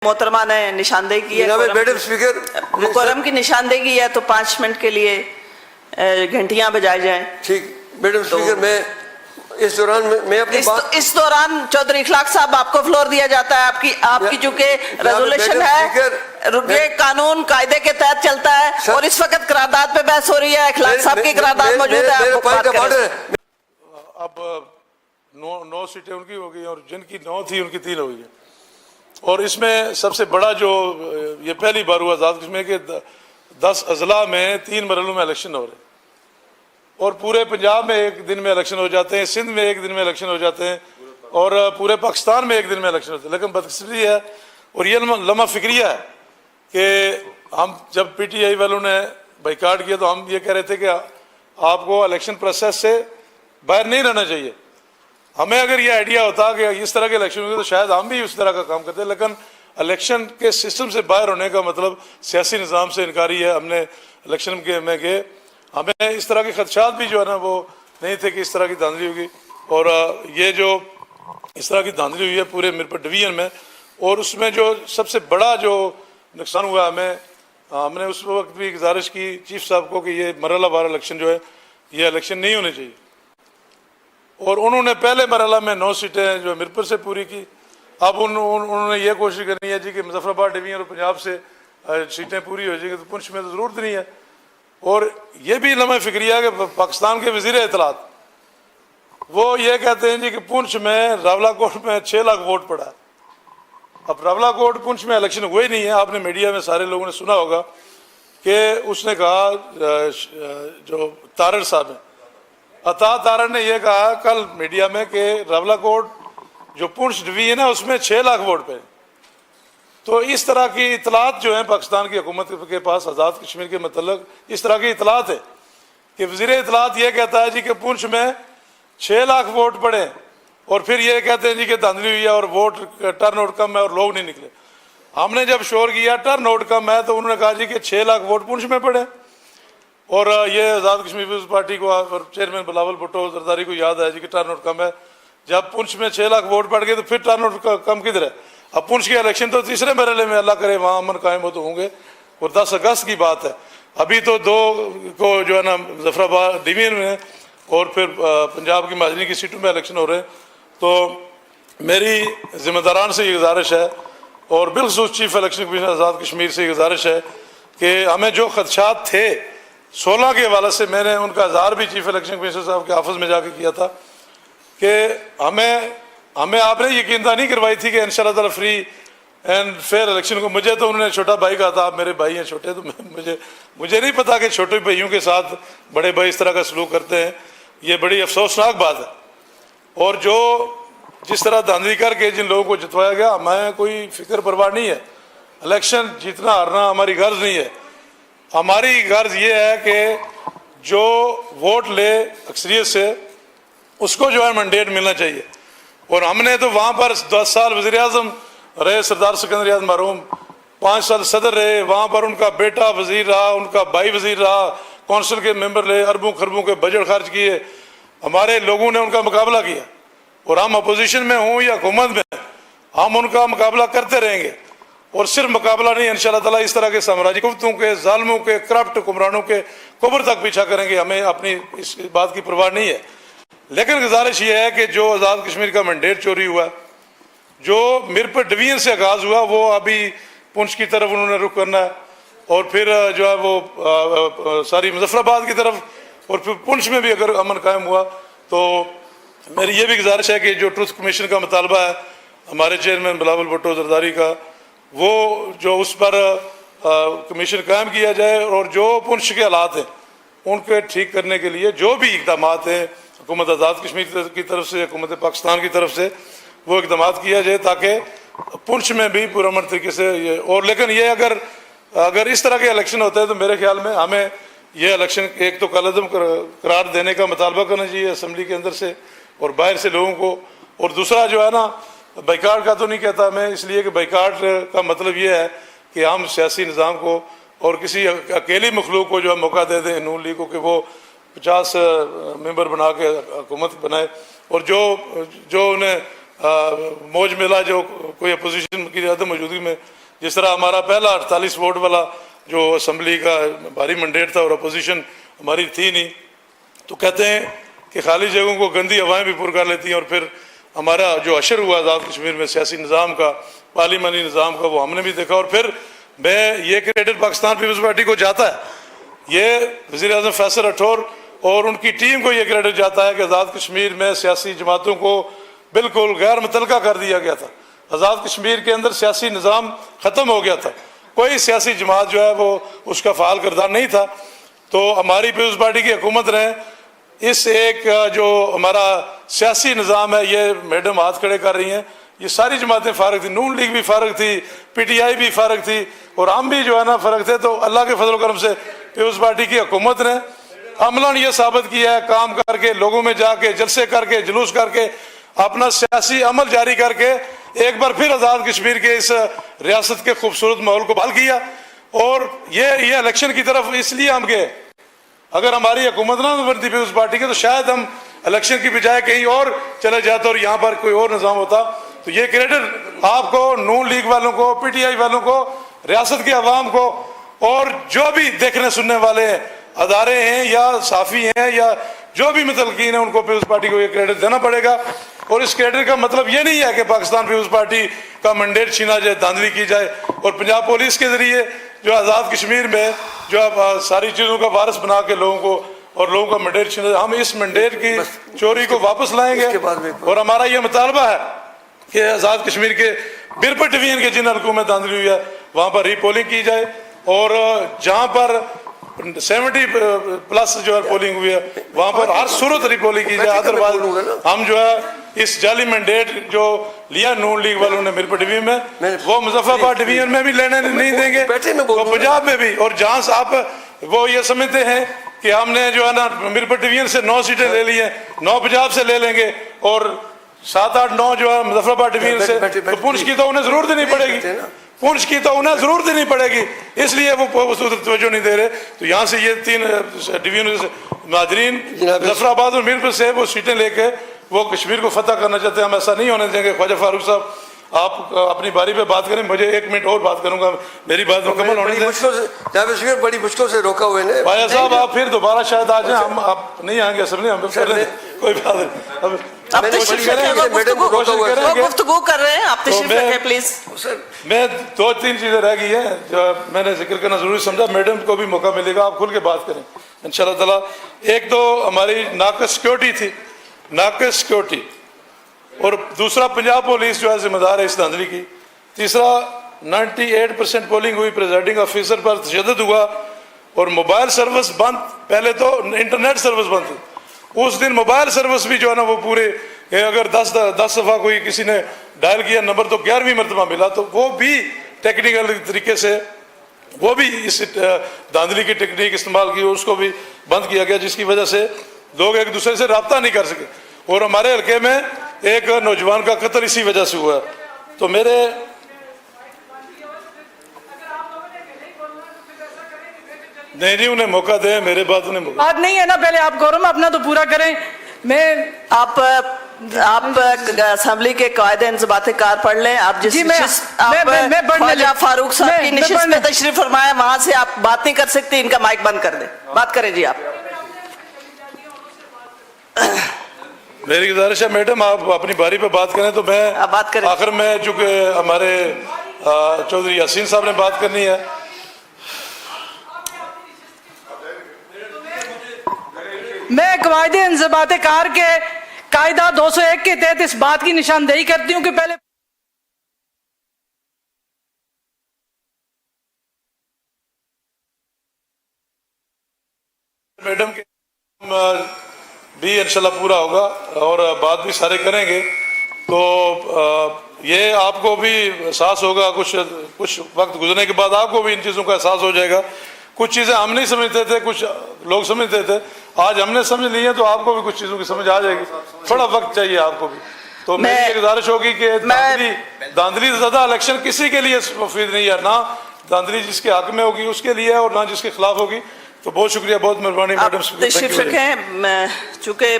मोहतरमा ने निशानदेही की है, मैडम स्पीकर, मुकर्रम की निशानदेही की है, तो 5 मिनट के लिए घंटियां बजाई जाएं। ठीक मैडम स्पीकर, मैं इस दौरान मैं अपनी बात इस दौरान चौधरी इखलाक साहब आपको फ्लोर दिया जाता है। आपकी चूंकि रेजोल्यूशन है, रुके कानून कायदे के तहत चलता है और इस वक्त करारदाद पे बहस हो रही है। इखलाक साहब की करारदाद मौजूद है, आपको बात करें। अब 9 सीटें उनकी हो गई और जिनकी 9 थी उनकी 3 हो गई। और इसमें सबसे बड़ा जो ये पहली बार हुआ आज़ाद कश्मीर के 10 अजला में 3 मरलों में इलेक्शन हो रहे हैं और पूरे पंजाब में एक दिन में इलेक्शन हो जाते हैं, सिंध में एक दिन में इलेक्शन हो जाते हैं और पूरे पाकिस्तान में एक दिन में इलेक्शन होते हैं। लेकिन बदकिस्मती है और ये लम्हा फिक्रिया है कि हम जब PTI वालों ने बाइकाट किया तो हम ये कह रहे थे कि आपको इलेक्शन प्रोसेस से बाहर नहीं रहना चाहिए। हमें अगर ये आइडिया होता कि इस तरह के इलेक्शन होंगे तो शायद हम भी उस तरह का काम करते, लेकिन इलेक्शन के सिस्टम से बाहर होने का मतलब सियासी निज़ाम से इनकारी है। हमने इलेक्शन में गए, हमें इस तरह के खदशात भी जो है ना वो नहीं थे कि इस तरह की धांधली होगी। और ये जो इस तरह की धांधली हुई है पूरे मीरपुर डिवीजन में, और उसमें जो सबसे बड़ा जो नुकसान हुआ हमने उस वक्त भी गुजारिश की चीफ साहब को कि ये मरहला वार इलेक्शन जो है ये इलेक्शन नहीं होने चाहिए। और उन्होंने पहले मरहला में 9 सीटें जो मीरपुर से पूरी की। अब उन्होंने ये कोशिश करनी है जी कि मुजफ्फराबाद डिवीजन और पंजाब से सीटें पूरी हो जाएंगी, तो पुंछ में तो ज़रूरत नहीं है। और ये भी लम्हा फिक्रिया है कि पाकिस्तान के वज़ीर इत्तलात वो ये कहते हैं जी कि पुंछ में रावलाकोट में 6 लाख वोट पड़ा है। अब रावलाकोट पुंछ में इलेक्शन हुए ही नहीं है। आपने मीडिया में सारे लोगों ने सुना होगा कि उसने कहा जो तारड़ साहब है, अता तारड़ ने यह कहा कल मीडिया में कि रावलाकोट जो पुंछ डिवीजन है उसमें 6 लाख वोट पे। तो इस तरह की इतलात जो है पाकिस्तान की हुकूमत के पास आज़ाद कश्मीर के मतलब इस तरह की इतलात है कि वज़ीर इतलात ये कहता है जी कि पुंछ में 6 लाख वोट पड़े और फिर ये कहते हैं जी कि धांधली हुई है और वोट टर्न आउट कम है और लोग नहीं निकले। हमने जब शोर किया टर्न आउट कम है तो उन्होंने कहा जी कि 6 लाख वोट पुंछ में पड़े। और ये आज़ाद कश्मीर पीपल्स पार्टी को और चेयरमैन बिलावल भुट्टो जरदारी को याद है जी कि टर्न आउट कम है। जब पुंछ में 6 लाख वोट पड़ गए तो फिर टर्न आउट कम किधर है। अब पुंछ के इलेक्शन तो तीसरे मरहले में अल्लाह करे वहाँ अमन कायम हो तो होंगे। और 10 अगस्त की बात है, अभी तो 2 को जो है ना मुजफ्फराबाद डिवीजन में और फिर पंजाब की माजरी की सीटों में इलेक्शन हो रहे हैं। तो मेरी जिम्मेदारान से ये गुजारिश है और बिलखुसूस chief election commission Azad Kashmir से ये गुजारिश है कि हमें जो खदशात थे 16 के हवाले से मैंने उनका इज़हार भी चीफ इलेक्शन कमीशन साहब के ऑफिस में जाके किया था कि हमें आपने यकीनता नहीं करवाई थी कि इंशाअल्लाह ताला फ्री एंड फेयर इलेक्शन को। मुझे तो उन्होंने छोटा भाई कहा था, आप मेरे भाई हैं छोटे, तो मुझे नहीं पता कि छोटे भाइयों के साथ बड़े भाई इस तरह का सलूक करते हैं। ये बड़ी अफसोसनाक बात है। और जो जिस तरह धांधली करके जिन लोगों को जितवाया गया, हमें कोई फिक्र परवाह नहीं है। इलेक्शन जीतना हारना हमारी गर्ज नहीं है। हमारी गर्ज ये है कि जो वोट ले अक्सरियत से उसको जो है मैंडेट मिलना चाहिए। और हमने तो वहाँ पर 10 साल वज़ीर आज़म रहे सरदार सिकंदर याद मरहूम, 5 साल सदर रहे, वहाँ पर उनका बेटा वज़ीर रहा, उनका भाई वज़ीर रहा, कौंसिल के मेंबर रहे, अरबों खरबों के बजट खर्च किए, हमारे लोगों ने उनका मुकाबला किया। और हम अपोजिशन में हों या हुकूमत में हम उनका मुकाबला करते रहेंगे। और सिर्फ मुकाबला नहीं, इंशाअल्लाह ताला इस तरह के साम्राज्य कुफ्तों के, जालिमों के, करप्ट हुक्मरानों के कब्र तक पीछा करेंगे। हमें अपनी इस बात की परवाह नहीं है। लेकिन गुजारिश ये है कि जो आज़ाद कश्मीर का मैंडेट चोरी हुआ, जो मीरपुर डिवीजन से आगाज़ हुआ, वो अभी पुंछ की तरफ उन्होंने रुख करना है और फिर जो है वो सारी मुजफ्फराबाद की तरफ, और फिर पुंछ में भी अगर अमन कायम हुआ तो मेरी ये भी गुजारिश है कि जो ट्रुथ कमीशन का मुतालबा है हमारे चेयरमैन बिलावल भुट्टो जरदारी का, वो जो उस पर कमीशन कायम किया जाए और जो पुंछ के हालात हैं उनके ठीक करने के लिए जो भी इकदाम हैं हुकूमत आज़ाद कश्मीर की तरफ से, हुकूमत पाकिस्तान की तरफ से, वो इकदाम किया जाए ताकि पुंछ में भी पुरअमन तरीके से ये। और लेकिन ये अगर इस तरह के इलेक्शन होते हैं तो मेरे ख्याल में हमें ये इलेक्शन एक तो कलअदम करार देने का मुतालबा करना चाहिए असम्बली के अंदर से और बाहर से लोगों को। और दूसरा जो है ना, बाइकाट का तो नहीं कहता मैं, इसलिए कि बाइकाट का मतलब ये है कि हम सियासी निज़ाम को और किसी अकेली मखलूक को जो है मौका दे दें नून लीग को कि वो 50 मेंबर बना के हुकूमत बनाए और जो उन्हें मौज मिला जो कोई अपोजिशन की ज़्यादा मौजूदगी में, जिस तरह हमारा पहला 48 वोट वाला जो असम्बली का भारी मैंडेट था और अपोजिशन हमारी थी नहीं, तो कहते हैं कि खाली जगहों को गंदी हवाएं भी पुर कर लेती हैं। और फिर हमारा जो अशर हुआ आज़ाद कश्मीर में सियासी निज़ाम का, पार्लिमानी निज़ाम का, वो हमने भी देखा। और फिर मैं ये क्रेडिट पाकिस्तान पीपल्स पार्टी को जाता है, ये वज़ीर आज़म फैसल राठौर और उनकी टीम को ये क्रेडिट जाता है कि आज़ाद कश्मीर में सियासी जमातों को बिल्कुल गैर मुतलका कर दिया गया था। आज़ाद कश्मीर के अंदर सियासी निज़ाम ख़त्म हो गया था, कोई सियासी जमात जो है वो उसका फ़ाल किरदार नहीं था। तो हमारी पीपल्स पार्टी की हुकूमत रहे, इस एक जो हमारा सियासी निज़ाम है, ये मैडम हाथ खड़े कर रही हैं, ये सारी जमातें फारग थी, नून लीग भी फारग थी, PTI भी फारग थी और हम भी जो है ना फ़र्क थे। तो अल्लाह के फजल करम से पीपल्स पार्टी की हुकूमत ने अमलन ये साबित किया है, काम करके, लोगों में जाके, जलसे करके, जुलूस करके, अपना सियासी अमल जारी करके एक बार फिर आज़ाद कश्मीर के इस रियासत के खूबसूरत माहौल को बहाल किया। और ये इलेक्शन की तरफ इसलिए हम गए, अगर हमारी हुकूमत ना बनती पीपल्स पार्टी की तो शायद हम इलेक्शन की बजाय कहीं और चले जाते और यहाँ पर कोई और निज़ाम होता। तो ये क्रेडिट आपको, नून लीग वालों को, PTI वालों को, रियासत के अवाम को और जो भी देखने सुनने वाले अदारे हैं या साफ़ी हैं या जो भी मुतलकीन हैं, उनको पीपल्स पार्टी को ये क्रेडिट देना पड़ेगा। और इस क्रेडिट का मतलब ये नहीं है कि पाकिस्तान पीपल्स पार्टी का मैंडेट छीना जाए, धांधली की जाए और पंजाब पुलिस के ज़रिए जो आज़ाद कश्मीर में जो सारी चीज़ों का वारिस बना के लोगों को और लोगों का मैंडेट छीना, हम इस मैंडेट की चोरी को वापस लाएंगे। और हमारा ये मुतालबा है कि आज़ाद कश्मीर के बिरपट डिवीजन के जिन हल्कों में धांधली हुई है वहाँ पर रीपोलिंग की जाए और जहाँ पर 70+ जो है पोलिंग हुई है वहाँ पर हर सूरत रीपोलिंग की जाए। अदरवाइज हम जो है इस जाली मैंडेट जो लिया नून लीग वालों ने मिरपुर डिवीजन में, वो मुजफ्फराबाद डिवीजन में भी लेने नहीं देंगे, वो पंजाब में भी। और जहाँ से आप वो ये समझते हैं कि हमने जो है ना मिरपुर डिवीजन से 9 सीटें ले ली हैं, 9 पंजाब से ले लेंगे और 7, 8, 9 जो है मुजफ्फराबाद डिवीजन से, तो पुंछ की तो उन्हें जरूरत ही नहीं पड़ेगी, पुंछ की तो उन्हें जरूरत ही नहीं पड़ेगी, इसलिए वो तवज्जो नहीं दे रहे। तो यहाँ से ये 3 डिवीजन से नाजरीन मुजफ्फराबाद और मीरपुर से वो सीटें लेके वो कश्मीर को फतह करना चाहते हैं। हम ऐसा नहीं होने देंगे। ख्वाजा फारूक साहब, आप अपनी बारी पे बात करें, मुझे 1 मिनट और बात करूंगा, मेरी बात मुकम्मल होने दें। बड़ी मुश्किल से रोका हुए ने ख्वाजा साहब, आप फिर दोबारा शायद आ जाए, हम आप नहीं आएंगे असल में, हम कोई बात नहीं, आप तशरीफ रखें, वो गुफ्तगू कर रहे हैं, आप तशरीफ रखें प्लीज। मैं 2-3 चीजें रह गई हैं जो मैंने जिक्र करना जरूरी समझा, मैडम को भी मौका मिलेगा, आप खुल के बात करें इंशाल्लाह ताला। एक तो हमारी नाक़िस सिक्योरिटी थी, नाक़िस सिक्योरिटी, और दूसरा पंजाब पुलिस जो है जिम्मेदार है इस धांधली की। तीसरा 98% पोलिंग हुई, प्रिजाइडिंग ऑफिसर पर तशद्दुद हुआ और मोबाइल सर्विस बंद, पहले तो इंटरनेट सर्विस बंद थी, उस दिन मोबाइल सर्विस भी जो है ना वो पूरे, अगर 10 दफ़ा कोई किसी ने डायल किया नंबर तो 11वीं मरतबा मिला, तो वो भी टेक्निकल तरीके से वो भी इस धांधली की टेक्निक इस्तेमाल की, उसको भी बंद किया गया, जिसकी वजह से लोग एक दूसरे से रब्ता नहीं कर सके। और हमारे हल्के में एक नौजवान का कत्ल इसी वजह से हुआ। तो मेरे नहीं उन्हें मौका दें, मेरे बाद उन्हें मौका बात नहीं है ना, पहले आप गौरव अपना तो पूरा करें। मैं आप असेंबली के कायदे इंज़बाते कार पढ़ लें। आप जिस ख्वाजा फारूक साहब की निशिस्त में तशरीफ फरमाए, वहां से आप बात नहीं कर सकते, इनका माइक बंद कर दें, बात करें जी आप। मेरी गुजारिश है मैडम, आप अपनी बारी पे बात करें तो मैं बात करें। आखिर में चूंकि हमारे चौधरी यासीन साहब ने बात करनी है, मैं कायदे इंज़बाते कार के कायदा 201 के तहत इस बात की निशानदेही करती हूँ कि पहले मैडम के भी इंशाल्लाह पूरा होगा और बात भी सारे करेंगे। तो ये आपको भी एहसास होगा, कुछ वक्त गुजरने के बाद आपको भी इन चीज़ों का एहसास हो जाएगा। कुछ चीज़ें हम नहीं समझते थे, कुछ लोग समझते थे, आज हमने समझ ली है, तो आपको भी कुछ चीज़ों की समझ आ जाएगी। थोड़ा वक्त चाहिए आपको भी। तो मेरी गुजारिश होगी कि धांधली ज़्यादा इलेक्शन किसी के लिए मुफीद नहीं है, ना धांधली जिसके हक में होगी उसके लिए और ना जिसके खिलाफ होगी। तो बहुत शुक्रिया, बहुत मेहरबानी मैडम। तशरीफ रखें, चूँकि